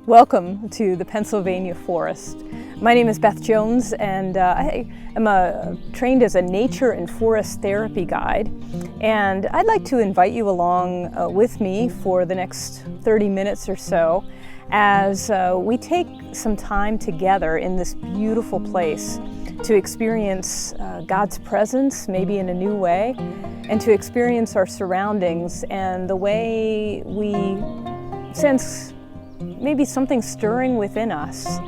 Welcome to the Pennsylvania forest. My name is Beth Jones, and I am trained as a nature and forest therapy guide. And I'd like to invite you along with me for the next 30 minutes or so as we take some time together in this beautiful place to experience God's presence, maybe in a new way, and to experience our surroundings and the way we sense maybe something stirring within us,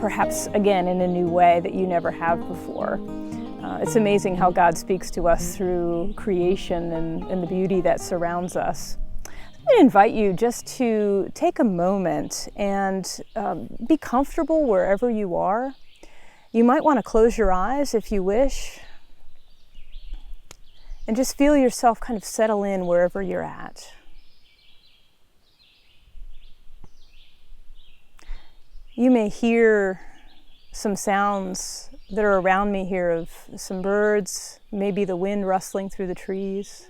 perhaps again in a new way that you never have before. It's amazing how God speaks to us through creation and the beauty that surrounds us. I'm going to invite you just to take a moment and be comfortable wherever you are. You might want to close your eyes if you wish, and just feel yourself kind of settle in wherever you're at. You may hear some sounds that are around me here of some birds, maybe the wind rustling through the trees.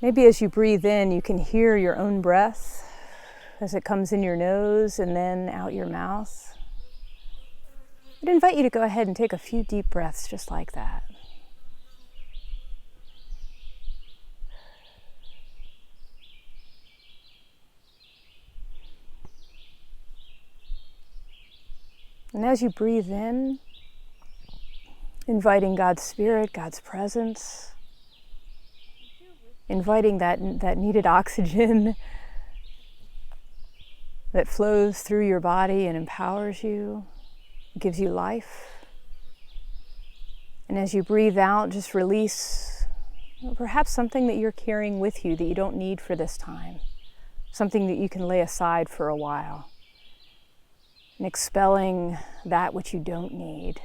Maybe as you breathe in, you can hear your own breath as it comes in your nose and then out your mouth. I'd invite you to go ahead and take a few deep breaths just like that. And as you breathe in, inviting God's Spirit, God's presence, inviting that needed oxygen that flows through your body and empowers you, gives you life. And as you breathe out, just release perhaps something that you're carrying with you that you don't need for this time, something that you can lay aside for a while. And expelling that which you don't need.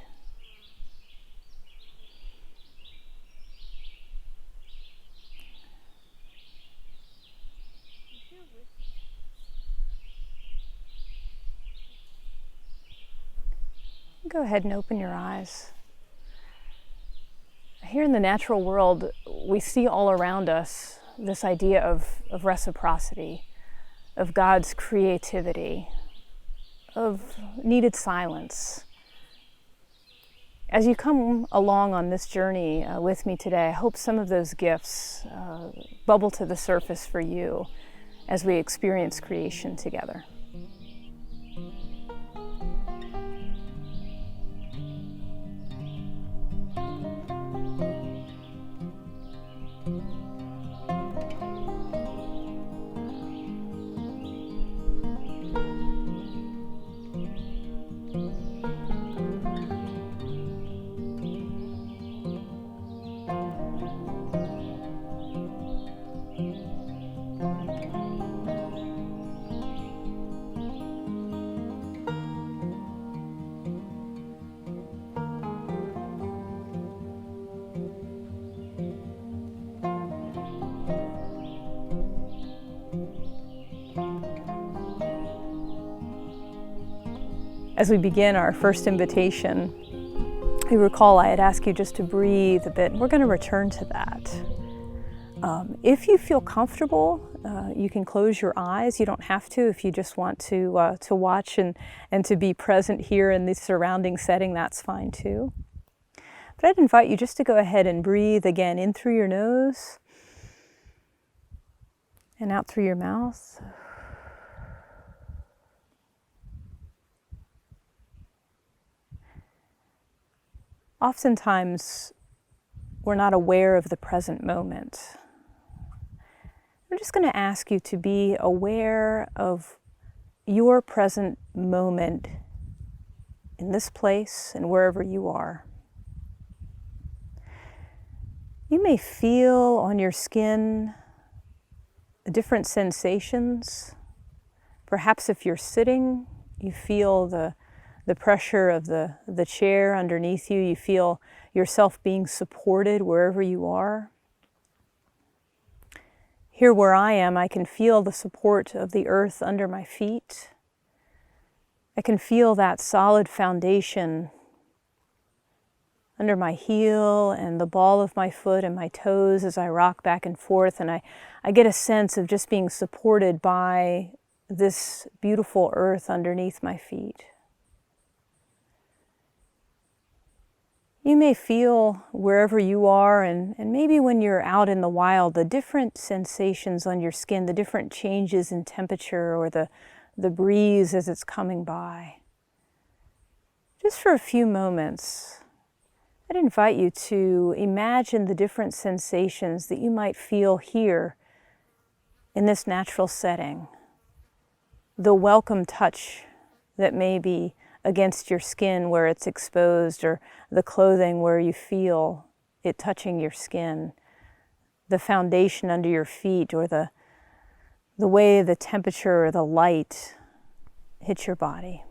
Go ahead and open your eyes. Here in the natural world, we see all around us this idea of reciprocity, of God's creativity, of needed silence. As you come along on this journey with me today, I hope some of those gifts bubble to the surface for you as we experience creation together. As we begin our first invitation, you recall I had asked you just to breathe a bit. We're going to return to that. If you feel comfortable, you can close your eyes. You don't have to. If you just want to watch and to be present here in the surrounding setting, that's fine too. But I'd invite you just to go ahead and breathe again in through your nose and out through your mouth. Oftentimes, we're not aware of the present moment. I'm just going to ask you to be aware of your present moment in this place and wherever you are. You may feel on your skin different sensations. Perhaps if you're sitting, you feel the pressure of the chair underneath you. You feel yourself being supported wherever you are. Here where I am, I can feel the support of the earth under my feet. I can feel that solid foundation under my heel and the ball of my foot and my toes as I rock back and forth, and I get a sense of just being supported by this beautiful earth underneath my feet. You may feel wherever you are, and maybe when you're out in the wild, the different sensations on your skin, the different changes in temperature or the breeze as it's coming by. Just for a few moments, I'd invite you to imagine the different sensations that you might feel here in this natural setting. The welcome touch that may be against your skin where it's exposed, or the clothing where you feel it touching your skin, the foundation under your feet, or the way the temperature or the light hits your body.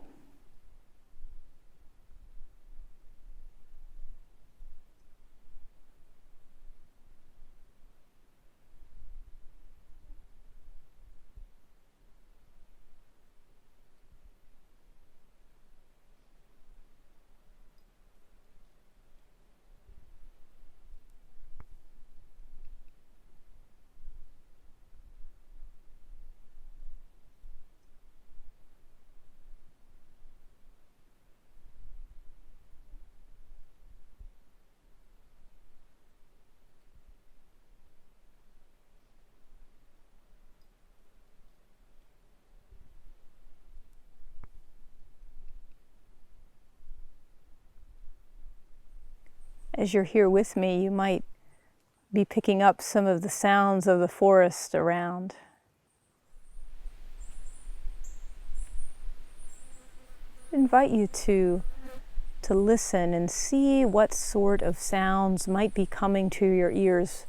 As you're here with me, you might be picking up some of the sounds of the forest around. I invite you to listen and see what sort of sounds might be coming to your ears,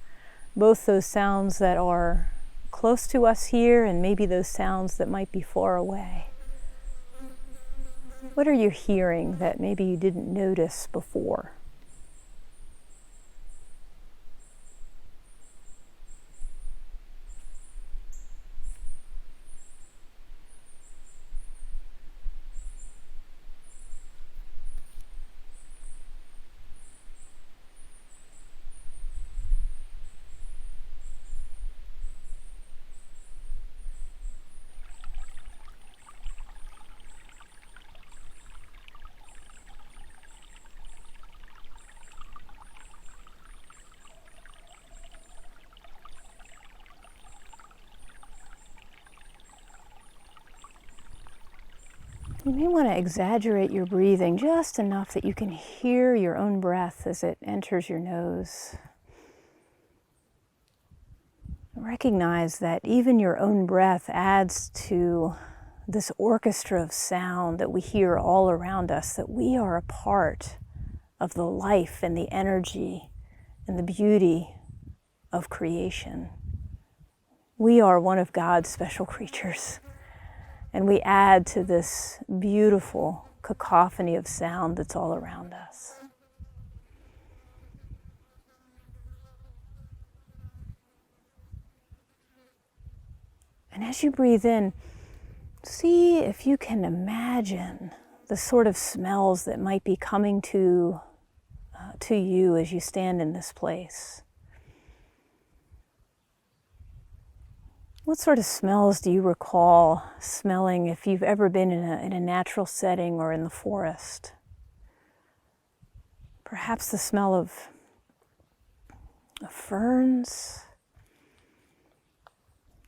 both those sounds that are close to us here and maybe those sounds that might be far away. What are you hearing that maybe you didn't notice before? You may want to exaggerate your breathing just enough that you can hear your own breath as it enters your nose. Recognize that even your own breath adds to this orchestra of sound that we hear all around us, that we are a part of the life and the energy and the beauty of creation. We are one of God's special creatures. And we add to this beautiful cacophony of sound that's all around us. And as you breathe in, see if you can imagine the sort of smells that might be coming to you as you stand in this place. What sort of smells do you recall smelling if you've ever been in a natural setting or in the forest? Perhaps the smell of ferns.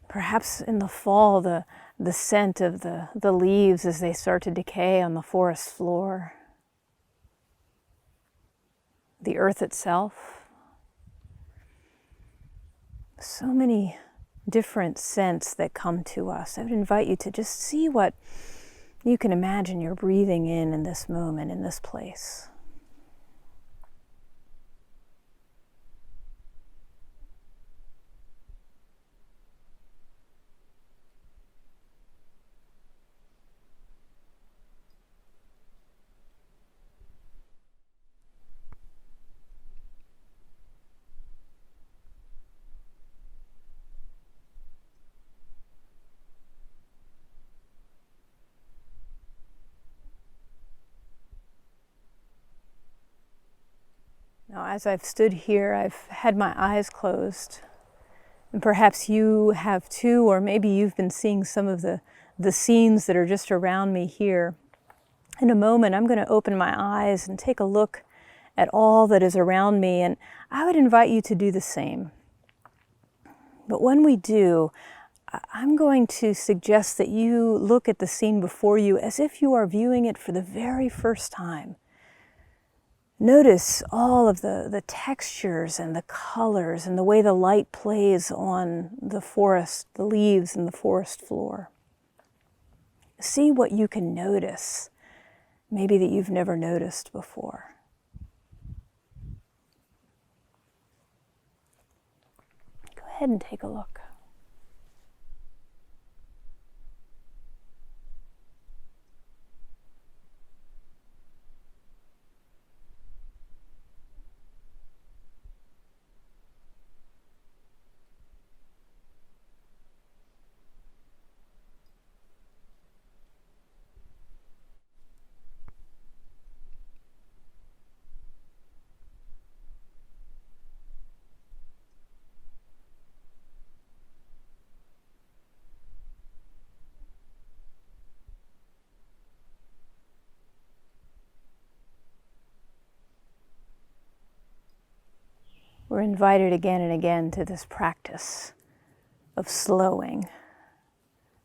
Perhaps in the fall, the scent of the leaves as they start to decay on the forest floor. The earth itself. So many different scents that come to us. I would invite you to just see what you can imagine you're breathing in this moment, in this place. as I've stood here, I've had my eyes closed. And perhaps you have too, or maybe you've been seeing some of the scenes that are just around me here. In a moment, I'm going to open my eyes and take a look at all that is around me, and I would invite you to do the same. But when we do, I'm going to suggest that you look at the scene before you as if you are viewing it for the very first time. Notice all of the textures and the colors and the way the light plays on the forest, the leaves and the forest floor. See what you can notice, maybe that you've never noticed before. Go ahead and take a look. We're invited again and again to this practice of slowing,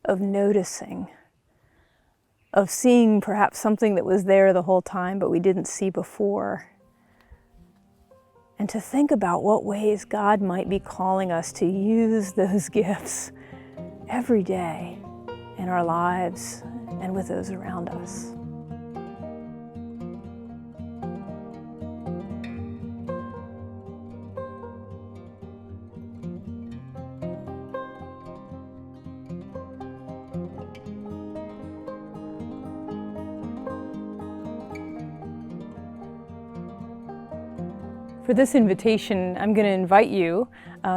of noticing, of seeing perhaps something that was there the whole time but we didn't see before, and to think about what ways God might be calling us to use those gifts every day in our lives and with those around us. For this invitation, I'm going to invite you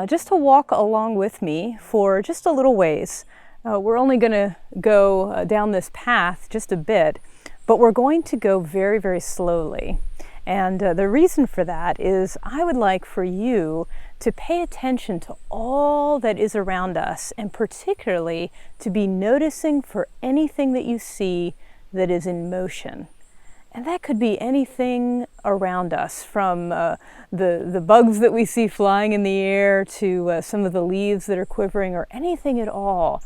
just to walk along with me for just a little ways. We're only going to go down this path just a bit, but we're going to go very, very slowly. And the reason for that is I would like for you to pay attention to all that is around us, and particularly to be noticing for anything that you see that is in motion. And that could be anything around us, from the bugs that we see flying in the air to some of the leaves that are quivering, or anything at all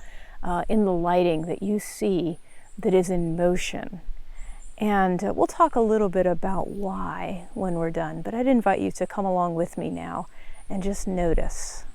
in the lighting that you see that is in motion. And we'll talk a little bit about why when we're done, but I'd invite you to come along with me now and just notice.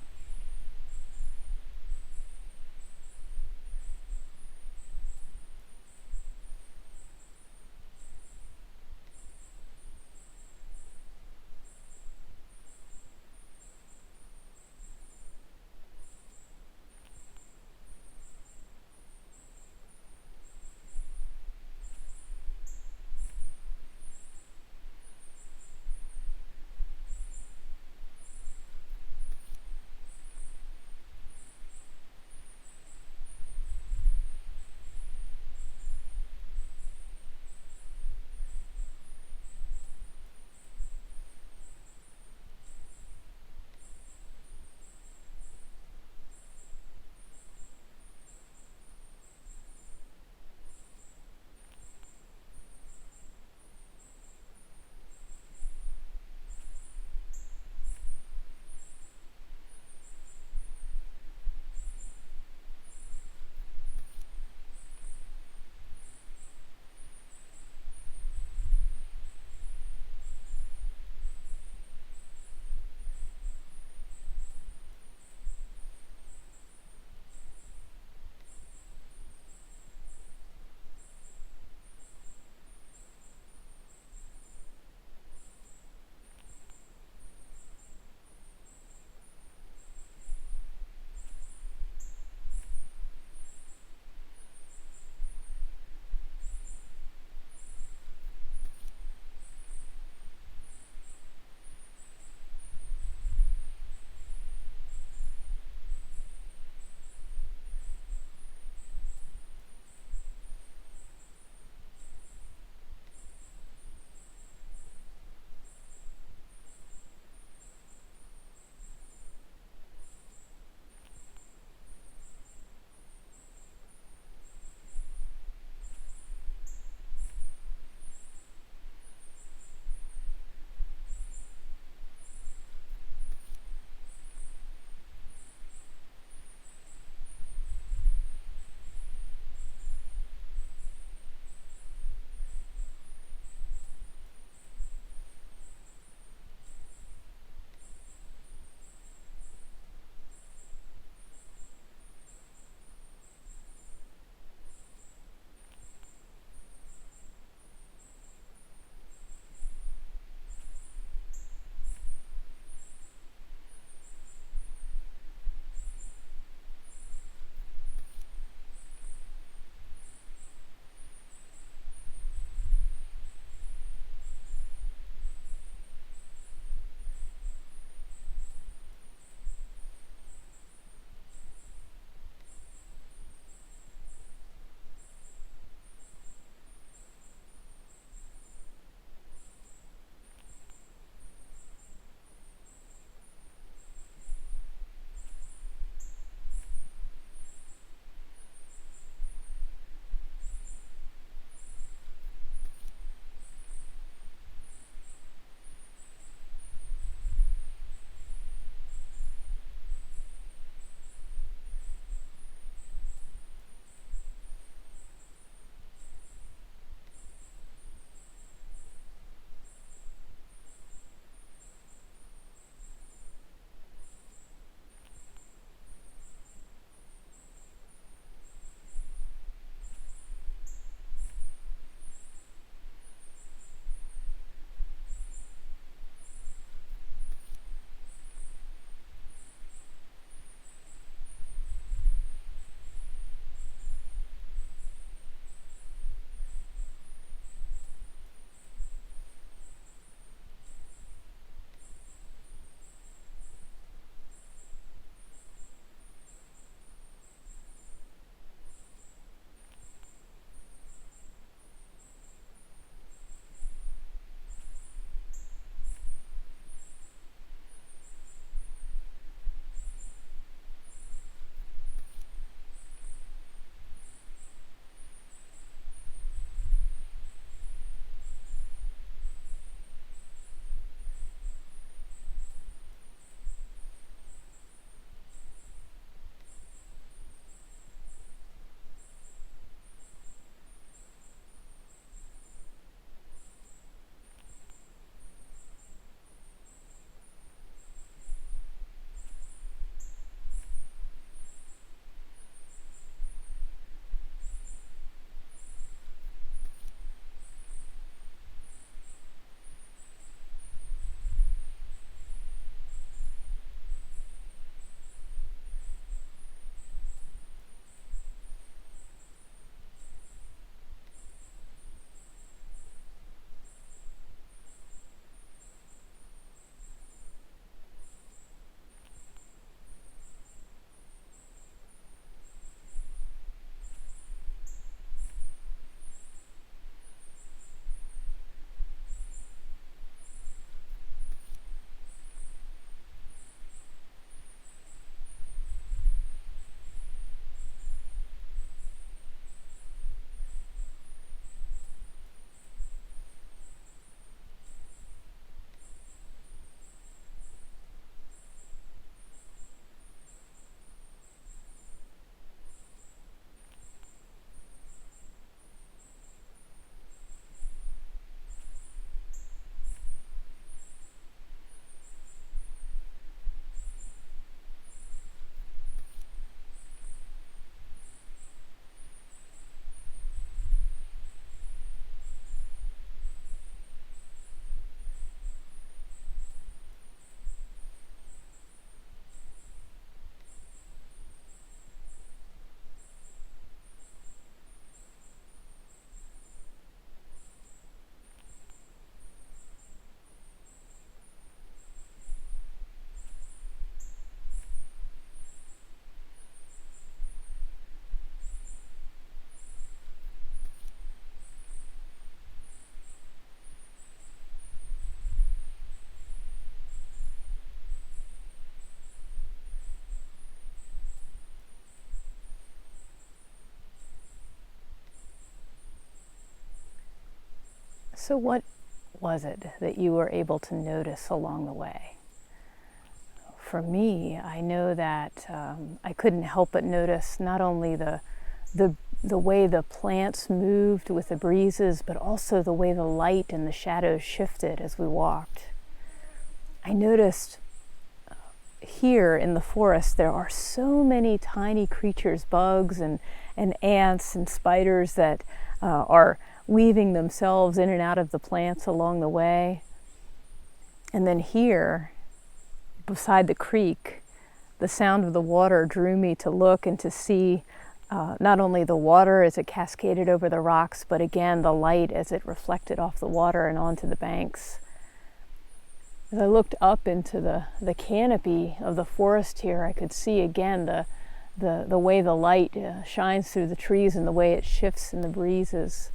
So what was it that you were able to notice along the way? For me, I know that I couldn't help but notice not only the way the plants moved with the breezes, but also the way the light and the shadows shifted as we walked. I noticed here in the forest there are so many tiny creatures, bugs and ants and spiders that are weaving themselves in and out of the plants along the way. And then here, beside the creek, the sound of the water drew me to look and to see not only the water as it cascaded over the rocks, but again the light as it reflected off the water and onto the banks. As I looked up into the canopy of the forest here, I could see again the way the light shines through the trees and the way it shifts in the breezes.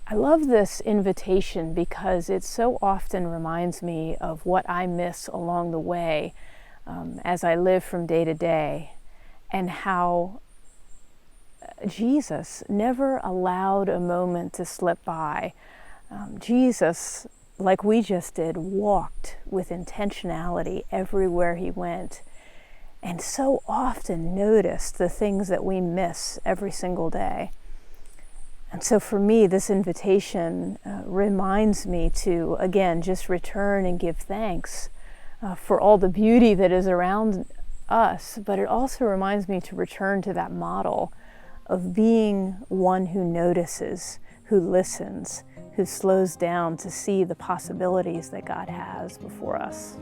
I love this invitation because it so often reminds me of what I miss along the way as I live from day to day, and how Jesus never allowed a moment to slip by. Jesus, like we just did, walked with intentionality everywhere he went, and so often noticed the things that we miss every single day. And so for me, this invitation reminds me to, again, just return and give thanks for all the beauty that is around us, but it also reminds me to return to that model of being one who notices, who listens, who slows down to see the possibilities that God has before us.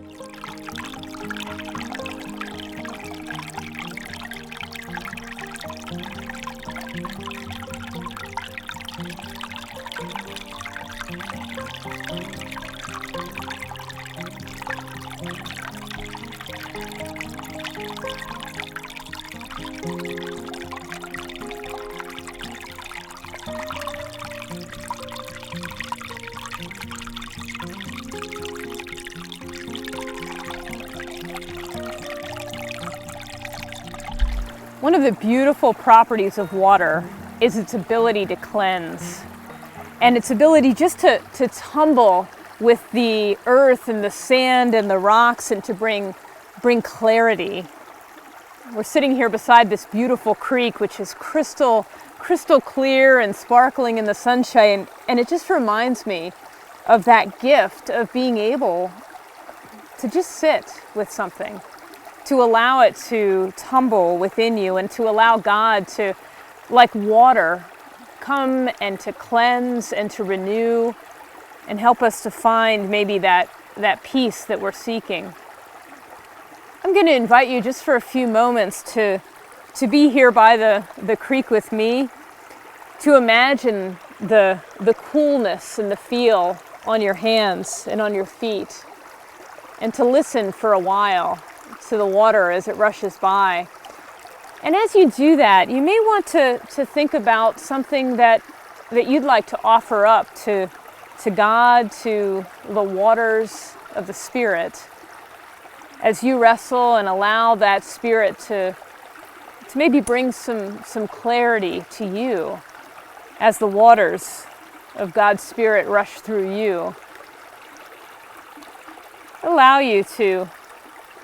One of the beautiful properties of water is its ability to cleanse, and its ability just to tumble with the earth and the sand and the rocks and to bring clarity. We're sitting here beside this beautiful creek, which is crystal clear and sparkling in the sunshine, and it just reminds me of that gift of being able to just sit with something, to allow it to tumble within you, and to allow God to, like water, come and to cleanse and to renew and help us to find maybe that peace that we're seeking. I'm going to invite you just for a few moments to be here by the creek with me, to imagine the coolness and the feel on your hands and on your feet, and to listen for a while to the water as it rushes by. And as you do that, you may want to think about something that you'd like to offer up to God, to the waters of the Spirit, as you wrestle and allow that Spirit to maybe bring some clarity to you as the waters of God's Spirit rush through you. Allow you to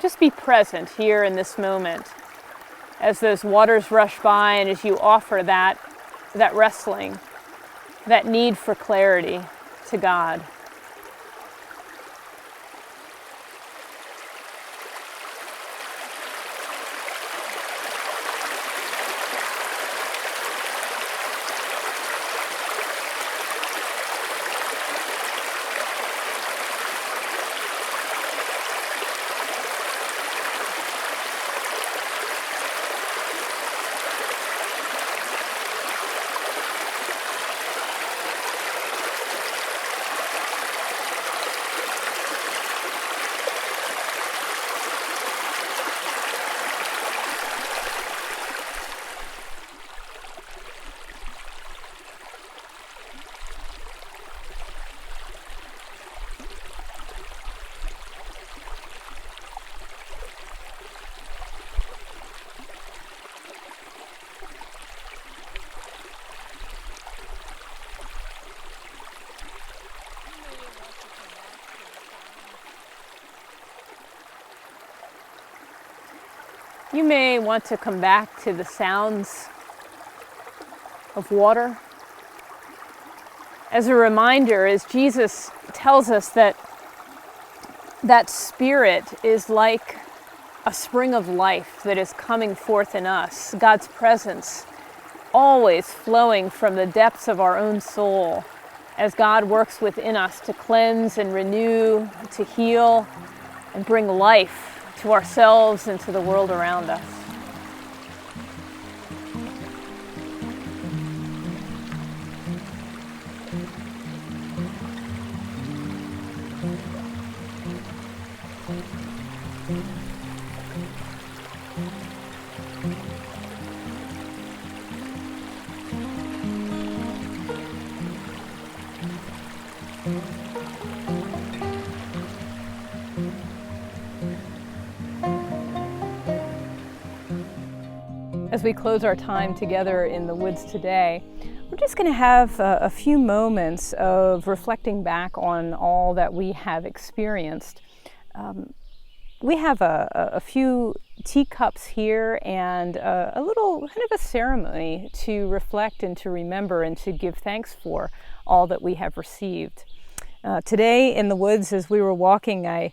just be present here in this moment as those waters rush by, and as you offer that wrestling, that need for clarity to God. You may want to come back to the sounds of water as a reminder, as Jesus tells us that Spirit is like a spring of life that is coming forth in us, God's presence always flowing from the depths of our own soul as God works within us to cleanse and renew, to heal, and bring life to ourselves and to the world around us. As we close our time together in the woods today, we're just going to have a few moments of reflecting back on all that we have experienced. We have a few teacups here and a little kind of a ceremony to reflect and to remember and to give thanks for all that we have received. Today in the woods, as we were walking, I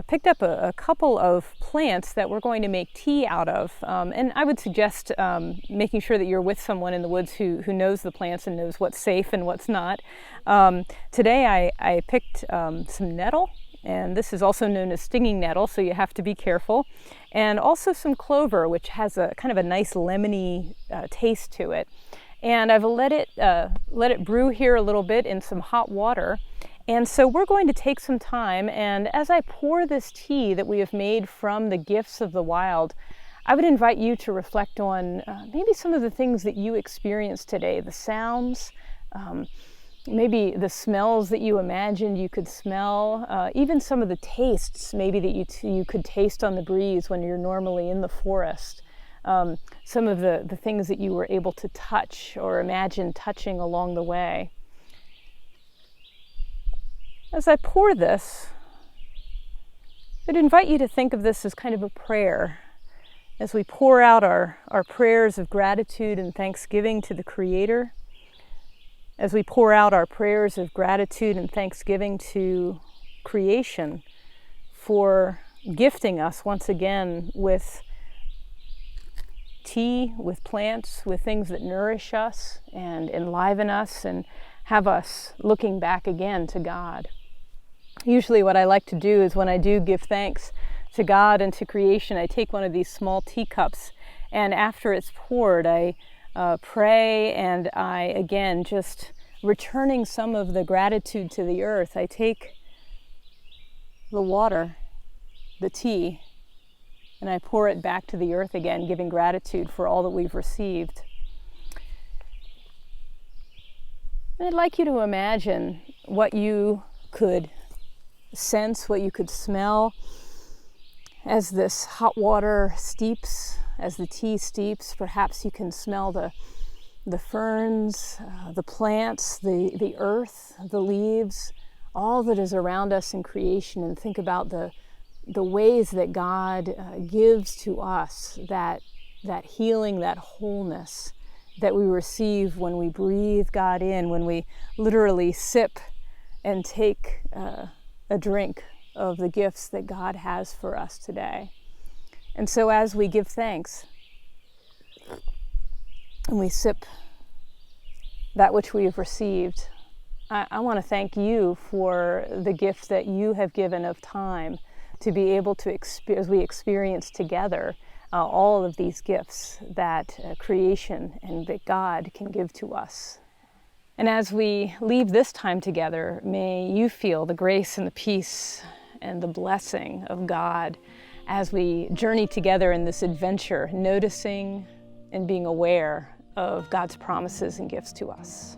picked up a couple of plants that we're going to make tea out of. And I would suggest making sure that you're with someone in the woods who knows the plants and knows what's safe and what's not. Today I picked some nettle, and this is also known as stinging nettle, so you have to be careful. And also some clover, which has a kind of a nice lemony taste to it. And I've let it brew here a little bit in some hot water. And so we're going to take some time, and as I pour this tea that we have made from the gifts of the wild, I would invite you to reflect on maybe some of the things that you experienced today, the sounds, maybe the smells that you imagined you could smell, even some of the tastes maybe that you could taste on the breeze when you're normally in the forest, some of the things that you were able to touch or imagine touching along the way. As I pour this, I'd invite you to think of this as kind of a prayer. As we pour out our prayers of gratitude and thanksgiving to the Creator, as we pour out our prayers of gratitude and thanksgiving to creation for gifting us once again with tea, with plants, with things that nourish us and enliven us and have us looking back again to God. Usually what I like to do is when I do give thanks to God and to creation, I take one of these small teacups, and after it's poured, I pray, and I, again, just returning some of the gratitude to the earth, I take the water, the tea, and I pour it back to the earth again, giving gratitude for all that we've received. And I'd like you to imagine what you could sense, what you could smell as this hot water steeps, as the tea steeps. Perhaps you can smell the ferns, the plants, the earth, the leaves, all that is around us in creation, and think about the ways that God gives to us that healing, that wholeness that we receive when we breathe God in, when we literally sip and take a drink of the gifts that God has for us today. And so as we give thanks and we sip that which we have received, I want to thank you for the gift that you have given of time to be able to, as we experience together, all of these gifts that creation and that God can give to us. And as we leave this time together, may you feel the grace and the peace and the blessing of God as we journey together in this adventure, noticing and being aware of God's promises and gifts to us.